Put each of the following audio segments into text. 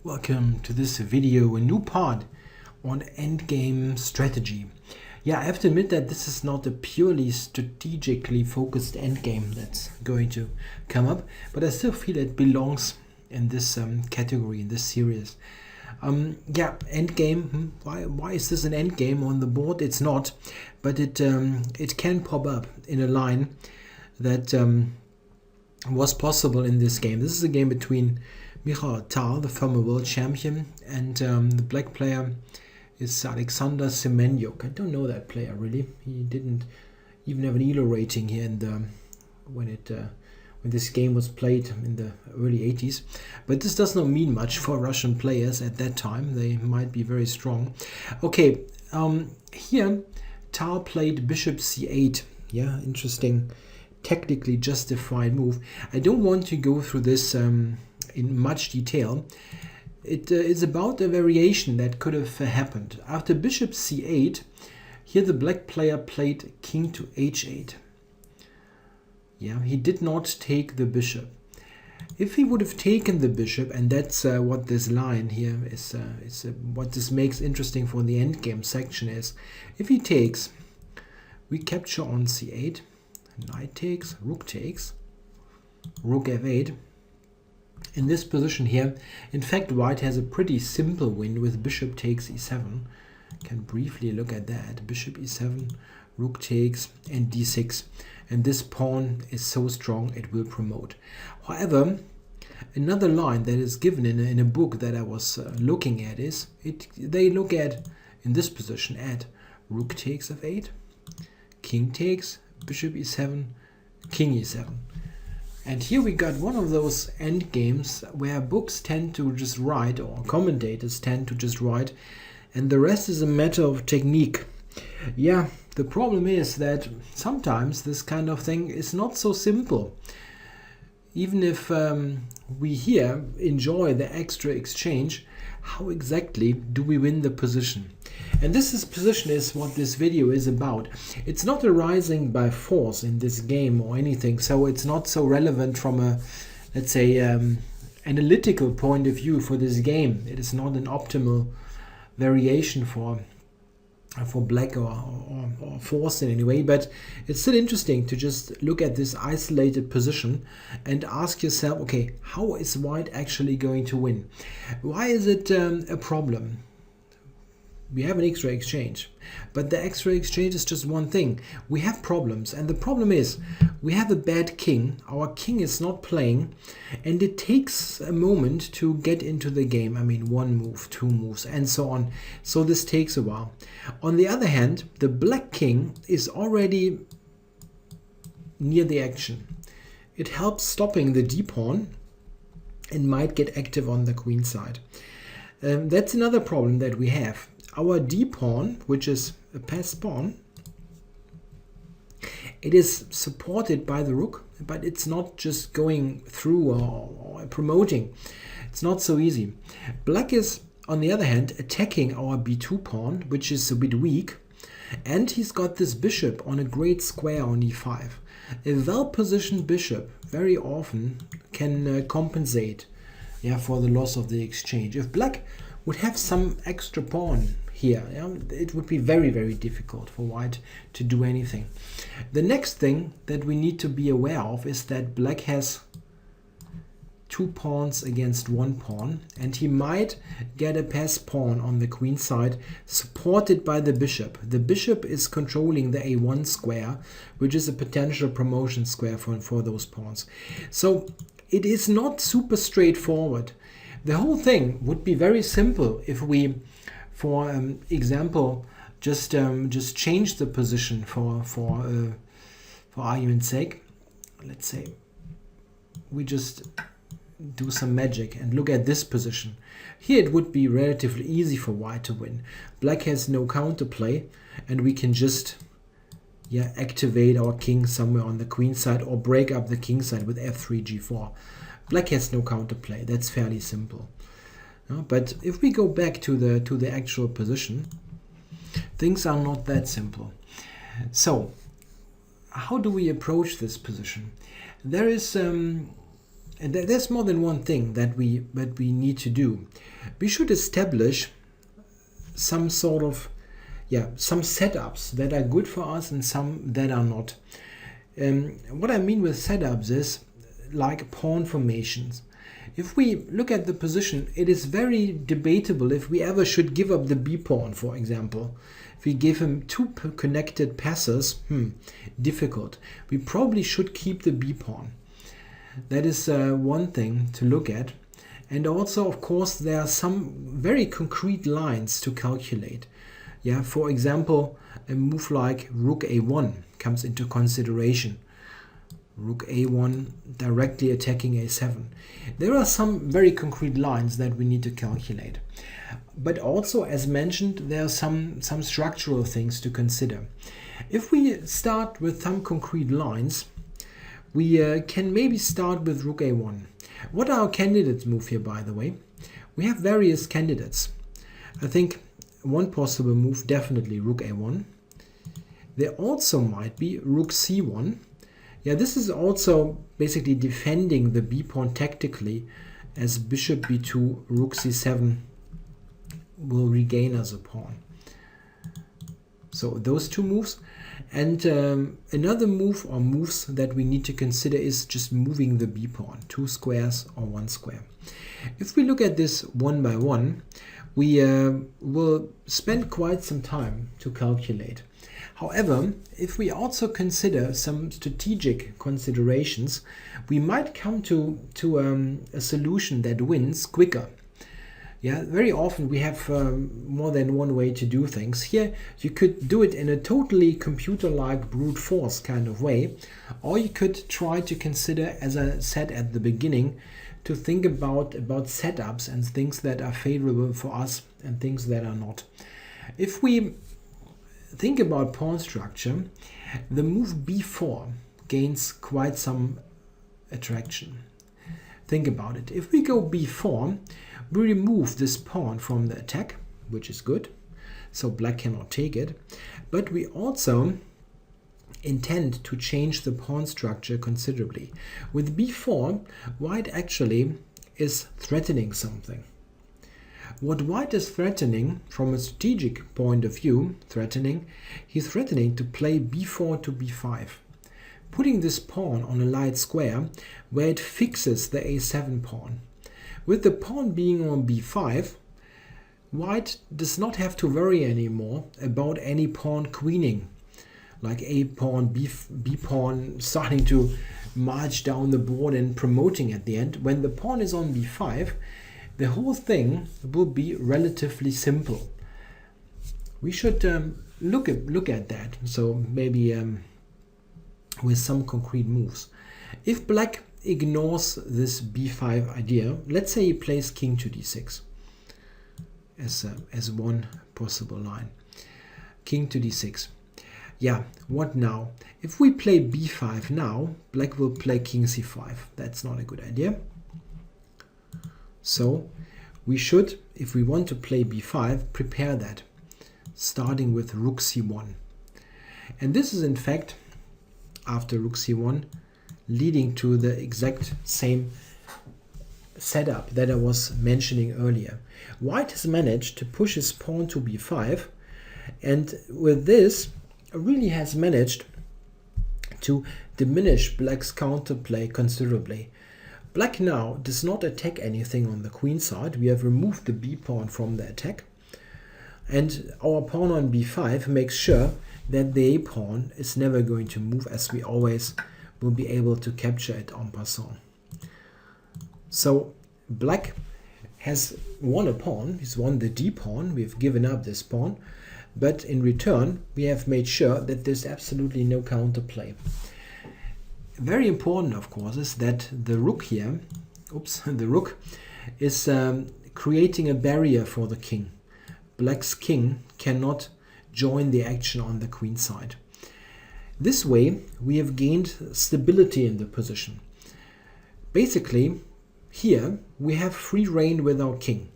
Welcome to this video, a new part on endgame strategy. Yeah, I have to admit that this is not a purely strategically focused endgame that's going to come up, but I still feel it belongs in this category, in this series. Endgame. Why is this an endgame on the board? It's not, but it can pop up in a line that was possible in this game. This is a game between Michael Tal, the former world champion, and the black player is Alexander Semeniuk. I don't know that player really. He didn't even have an ELO rating here in the when this game was played in the early 80s. But this does not mean much for Russian players at that time. They might be very strong. Okay, here Tal played bishop c8. Yeah, interesting, technically justified move. I don't want to go through this in much detail. It is about a variation that could have happened. After bishop c8, here the black player played king to h8. Yeah, he did not take the bishop. If he would have taken the bishop, and that's what this line here is, what this makes interesting for the endgame section is, if he takes, we capture on c8, knight takes, rook f8. In this position here, in fact, white has a pretty simple win with bishop takes e7. Can briefly look at that. Bishop e7, rook takes, and d6. And this pawn is so strong it will promote. However, another line that is given in a book that I was looking at is, they look at, in this position, at rook takes f8, king takes, bishop e7, king e7. And here we got one of those end games where books tend to just write, or commentators tend to just write, and the rest is a matter of technique. Yeah, the problem is that sometimes this kind of thing is not so simple. Even if we here enjoy the extra exchange, how exactly do we win the position? And position is what this video is about. It's not arising by force in this game or anything, so it's not so relevant from a, let's say, analytical point of view for this game. It is not an optimal variation for black or force in any way, but it's still interesting to just look at this isolated position and ask yourself, okay, how is white actually going to win? Why is it a problem? We have an extra exchange, but the extra exchange is just one thing. We have problems, and the problem is we have a bad king. Our king is not playing, and it takes a moment to get into the game. I mean, one move, two moves, and so on. So this takes a while. On the other hand, the black king is already near the action. It helps stopping the d-pawn and might get active on the queen side. That's another problem that we have. Our d-pawn, which is a passed pawn, it is supported by the rook, but it's not just going through or promoting. It's not so easy. Black is, on the other hand, attacking our b2 pawn, which is a bit weak, and he's got this bishop on a great square on e5. A well-positioned bishop very often can compensate for the loss of the exchange. If black would have some extra pawn here, it would be very, very difficult for white to do anything. The next thing that we need to be aware of is that black has two pawns against one pawn, and he might get a passed pawn on the queen side supported by the bishop. The bishop is controlling the a1 square, which is a potential promotion square for those pawns. So it is not super straightforward. The whole thing would be very simple if we, for example, just change the position for argument's sake. Let's say we just do some magic and look at this position. Here it would be relatively easy for white to win. Black has no counterplay, and we can just activate our king somewhere on the queen side or break up the king side with f3, g4. Black has no counterplay. That's fairly simple. But if we go back to the actual position, things are not that simple. So how do we approach this position? There is and there's more than one thing that we need to do. We should establish some sort of some setups that are good for us and some that are not. What I mean with setups is like pawn formations. If we look at the position, it is very debatable if we ever should give up the b pawn, for example. If we give him two connected passes, difficult. We probably should keep the b pawn. That is one thing to look at. And also, of course, there are some very concrete lines to calculate. Yeah, for example, a move like rook a1 comes into consideration. Rook a1 directly attacking a7. There are some very concrete lines that we need to calculate. But also, as mentioned, there are some structural things to consider. If we start with some concrete lines, we can maybe start with rook a1. What are our candidates move here, by the way? We have various candidates. I think one possible move, definitely rook a1. There also might be rook c1. Yeah, this is also basically defending the b pawn tactically, as bishop b2, rook c7 will regain as a pawn. So those two moves. And another move or moves that we need to consider is just moving the b pawn, 2 squares or 1 square. If we look at this one by one, we will spend quite some time to calculate. However, if we also consider some strategic considerations, we might come to a solution that wins quicker. Yeah, very often we have more than one way to do things. Here you could do it in a totally computer-like brute force kind of way, or you could try to consider, as I said at the beginning, to think about setups and things that are favorable for us and things that are not. If we think about pawn structure, the move b4 gains quite some attraction. Think about it. If we go b4, we remove this pawn from the attack, which is good, so black cannot take it, but we also intend to change the pawn structure considerably. With b4, white actually is threatening something. What white is threatening from a strategic point of view, he's threatening to play b4 to b5, putting this pawn on a light square where it fixes the a7 pawn. With the pawn being on b5, white does not have to worry anymore about any pawn queening, like a pawn, b pawn starting to march down the board and promoting at the end. When the pawn is on b5, the whole thing will be relatively simple. We should look at that, so maybe with some concrete moves. If black ignores this b5 idea, let's say he plays king to d6 as one possible line. King to d6. Yeah, what now? If we play b5 now, black will play king c5. That's not a good idea. So we should, if we want to play b5, prepare that, starting with rook c1. And this is in fact, after rook c1, leading to the exact same setup that I was mentioning earlier. White has managed to push his pawn to b5, and with this really has managed to diminish black's counterplay considerably. Black now does not attack anything on the queen side. We have removed the b pawn from the attack, and our pawn on b5 makes sure that the a pawn is never going to move, as we always will be able to capture it en passant. So black has won a pawn. He's won the d pawn. We've given up this pawn, but in return we have made sure that there's absolutely no counterplay. Very important, of course, is that the rook here, the rook is creating a barrier for the king. Black's king cannot join the action on the queen side. This way we have gained stability in the position. Basically, here we have free reign with our king.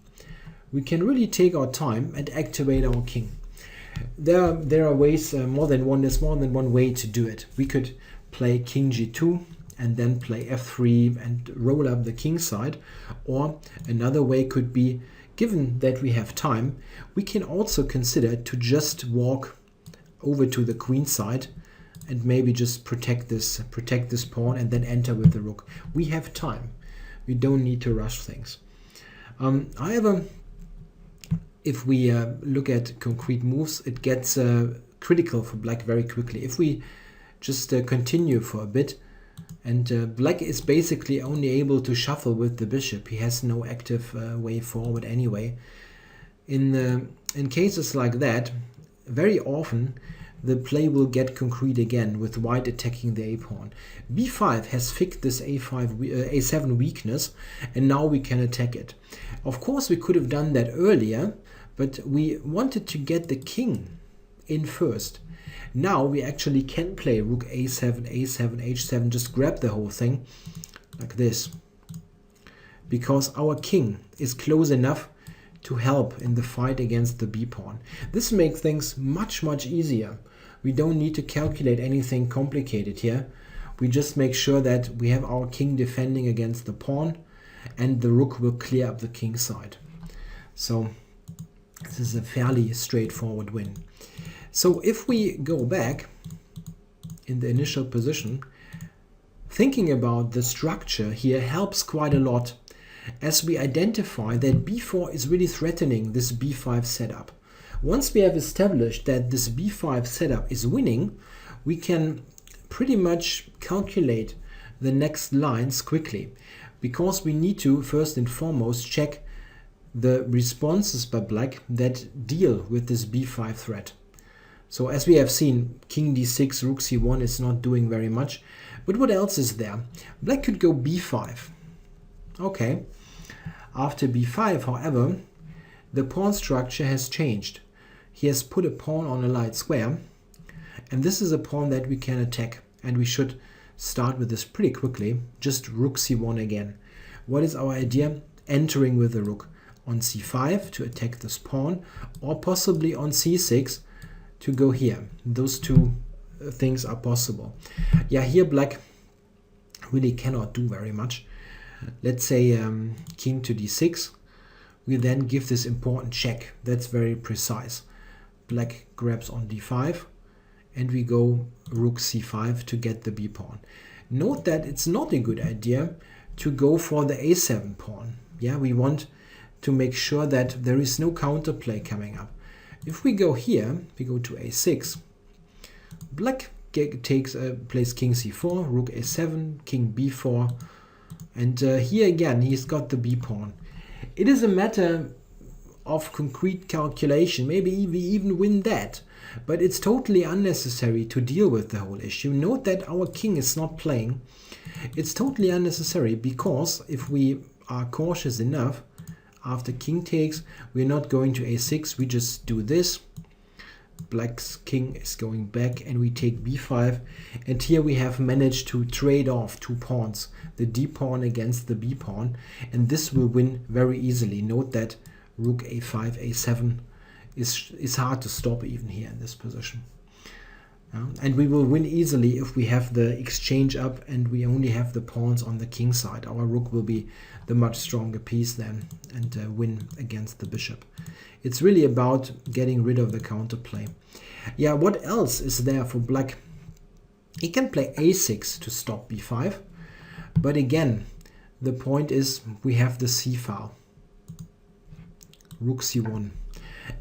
We can really take our time and activate our king. There are ways, there's more than one way to do it. We could play king g2 and then play f3 and roll up the king side. Or another way could be, given that we have time, we can also consider to just walk over to the queen side and maybe just protect this pawn and then enter with the rook. We have time. We don't need to rush things. However, if we look at concrete moves, it gets critical for black very quickly. If we just continue for a bit, and black is basically only able to shuffle with the bishop. He has no active way forward anyway. In cases like that, very often the play will get concrete again with white attacking the a-pawn. b5 has fixed this a7 weakness, and now we can attack it. Of course, we could have done that earlier, but we wanted to get the king in first. Now we actually can play rook a7, a7, h7, just grab the whole thing like this, because our king is close enough to help in the fight against the b-pawn. This makes things much easier. We don't need to calculate anything complicated here. We just make sure that we have our king defending against the pawn, and the rook will clear up the king side. So this is a fairly straightforward win. So if we go back in the initial position, thinking about the structure here helps quite a lot, as we identify that b4 is really threatening this b5 setup. Once we have established that this b5 setup is winning, we can pretty much calculate the next lines quickly, because we need to first and foremost check the responses by black that deal with this b5 threat. So as we have seen, king d6, rook c1 is not doing very much. But what else is there? Black could go b5. Okay. After b5, however, the pawn structure has changed. He has put a pawn on a light square, and this is a pawn that we can attack, and we should start with this pretty quickly. Just rook c1 again. What is our idea? Entering with the rook on c5 to attack this pawn, or possibly on c6 to go here. Those two things are possible. Yeah, here black really cannot do very much. Let's say king to d6. We then give this important check. That's very precise. Black grabs on d5, and we go rook c5 to get the b-pawn. Note that it's not a good idea to go for the a7 pawn. Yeah, we want to make sure that there is no counterplay coming up. If we go here, we go to a6. Black plays king c4, rook a7, king b4, and here again he's got the b-pawn. It is a matter of concrete calculation. Maybe we even win that, but it's totally unnecessary to deal with the whole issue. Note that our king is not playing. It's totally unnecessary, because if we are cautious enough, after king takes, we're not going to a6, we just do this. Black's king is going back, and we take b5, and here we have managed to trade off two pawns, the d pawn against the b pawn, and this will win very easily. Note that rook a5, a7 is hard to stop even here in this position. And we will win easily if we have the exchange up and we only have the pawns on the king side. Our rook will be the much stronger piece then, and win against the bishop. It's really about getting rid of the counterplay. Yeah, what else is there for black? He can play a6 to stop b5, but again, the point is we have the c file, rook c1,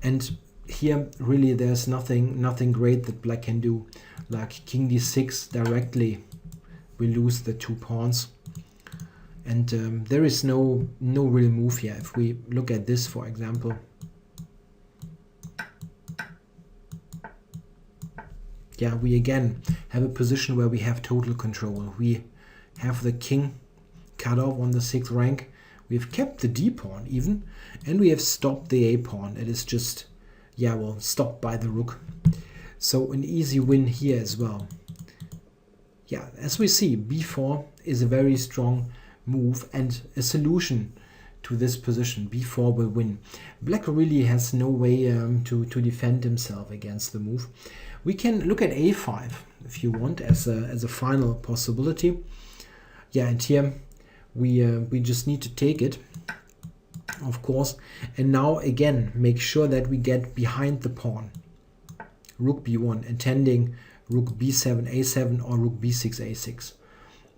and here really there's nothing great that black can do. Like king d6 directly, we lose the two pawns, and there is no real move here. If we look at this, for example, yeah, we again have a position where we have total control. We have the king cut off on the 6th rank. We've kept the d pawn even, and we have stopped the a pawn. It is just, yeah, well, stopped by the rook. So an easy win here as well. Yeah, as we see, b4 is a very strong move and a solution to this position. b4 will win. Black really has no way to defend himself against the move. We can look at a5 if you want as a final possibility. Yeah, and here we just need to take it, of course, and now again make sure that we get behind the pawn. Rook b1, intending rook b7 a7 or rook b6 a6.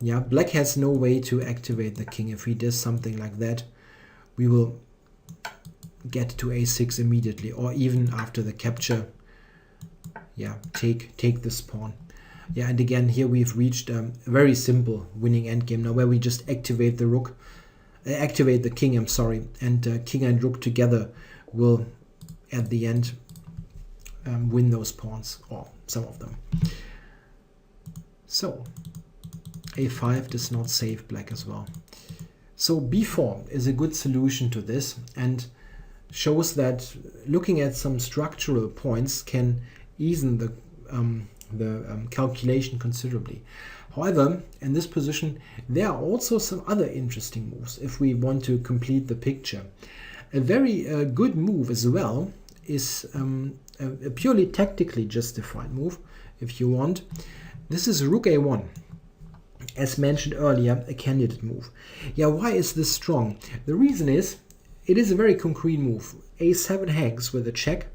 Yeah, black has no way to activate the king. If he does something like that, we will get to a6 immediately, or even after the capture, yeah, take this pawn. Yeah, and again here we've reached a very simple winning endgame now, where we just activate the rook, activate the king, I'm sorry, and king and rook together will at the end win those pawns, or some of them. So a5 does not save black as well. So b4 is a good solution to this, and shows that looking at some structural points can ease the calculation considerably. However, in this position there are also some other interesting moves if we want to complete the picture. A very good move as well is a purely tactically justified move, if you want. This is rook a1. As mentioned earlier, a candidate move. Yeah, why is this strong? The reason is, it is a very concrete move. a7 hangs with a check,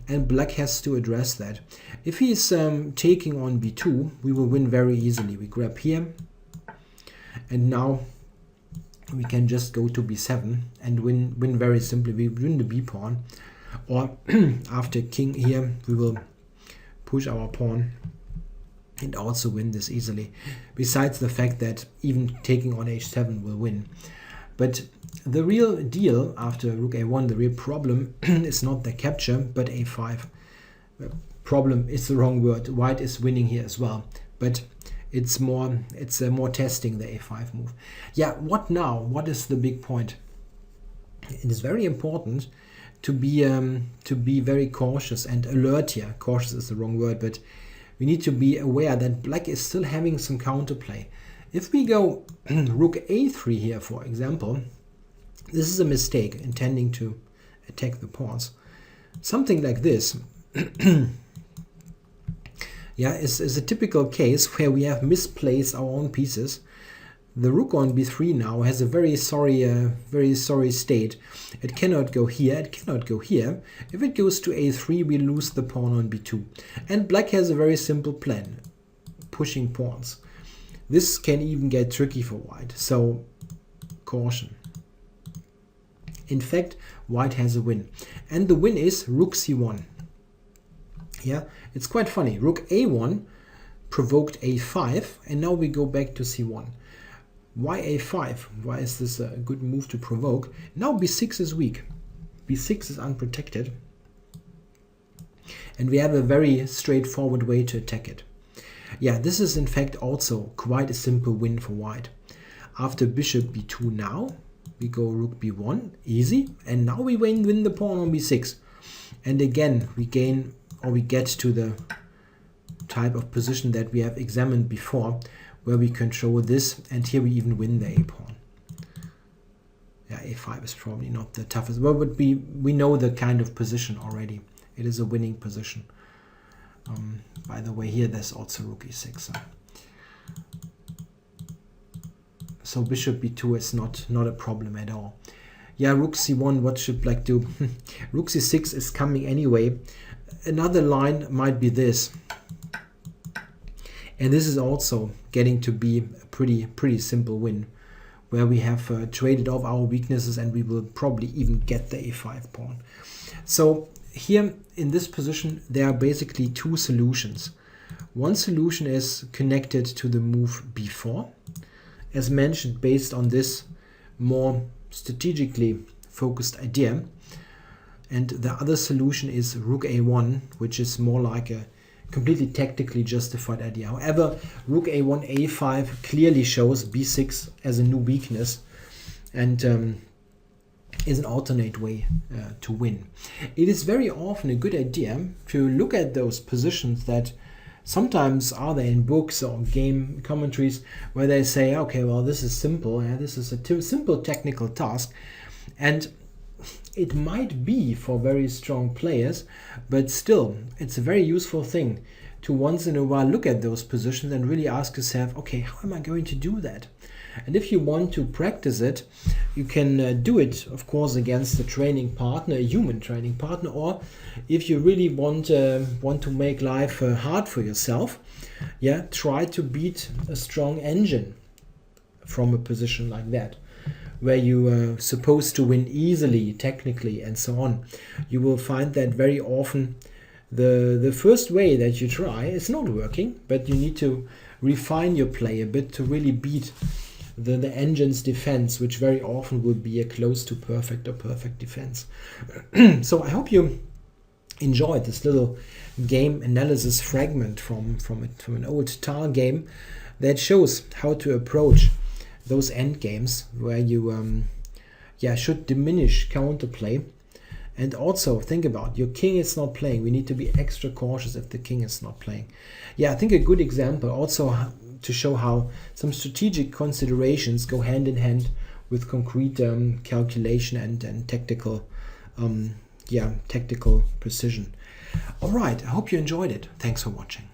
and black has to address that. If he's taking on b2, we will win very easily. We grab here, and now we can just go to b7 and win very simply. We win the b pawn, or after king here, we will push our pawn and also win this easily, besides the fact that even taking on h7 will win. But the real deal after rook a1, the real problem is not the capture, but a5. Problem is the wrong word. White is winning here as well, but it's more testing the a5 move. Yeah, what now? What is the big point? It is very important to be very cautious and alert here. Cautious is the wrong word, but we need to be aware that black is still having some counterplay. If we go rook a3 here, for example, this is a mistake, intending to attack the pawns. Something like this yeah, is a typical case where we have misplaced our own pieces. The rook on b3 now has a very sorry state. It cannot go here, it cannot go here. If it goes to a3, we lose the pawn on b2. And black has a very simple plan, pushing pawns. This can even get tricky for white, so caution. In fact, white has a win. And the win is rook c1. Yeah, it's quite funny. Rook a1 provoked a5, and now we go back to c1. Why a5? Why is this a good move to provoke? Now b6 is weak. b6 is unprotected. And we have a very straightforward way to attack it. Yeah, this is in fact also quite a simple win for white. After bishop b2 now, we go rook b1, easy. And now we win the pawn on b6. And again, we gain, or we get to the type of position that we have examined before, where we control this, and here we even win the a pawn. Yeah, a5 is probably not the toughest. Well, but we know the kind of position already. It is a winning position. By the way, here there's also rook e6. So bishop b2 is not a problem at all. Yeah, rook c1, what should black do? Rook c6 is coming anyway. Another line might be this. And this is also getting to be a pretty simple win, where we have traded off our weaknesses, and we will probably even get the a5 pawn. So here in this position there are basically two solutions. One solution is connected to the move b4, as mentioned, based on this more strategically focused idea. And the other solution is rook a1, which is more like a completely tactically justified idea. However, rook a1, a5 clearly shows b6 as a new weakness, and is an alternate way to win. It is very often a good idea to look at those positions that sometimes are there in books or game commentaries, where they say, okay, well, this is simple, this is a simple technical task, and it might be for very strong players, but still it's a very useful thing to once in a while look at those positions and really ask yourself, okay, how am I going to do that? And if you want to practice it, you can do it, of course, against a training partner, a human training partner, or if you really want to make life hard for yourself, yeah, try to beat a strong engine from a position like that, where you are supposed to win easily, technically, and so on. You will find that very often the first way that you try is not working, but you need to refine your play a bit to really beat the engine's defense, which very often will be a close to perfect or perfect defense. So I hope you enjoyed this little game analysis fragment from an old TAR game that shows how to approach those end games where you should diminish counterplay. And also think about, your king is not playing. We need to be extra cautious if the king is not playing. Yeah, I think a good example also to show how some strategic considerations go hand in hand with concrete calculation and tactical tactical precision. All right, I hope you enjoyed it. Thanks for watching.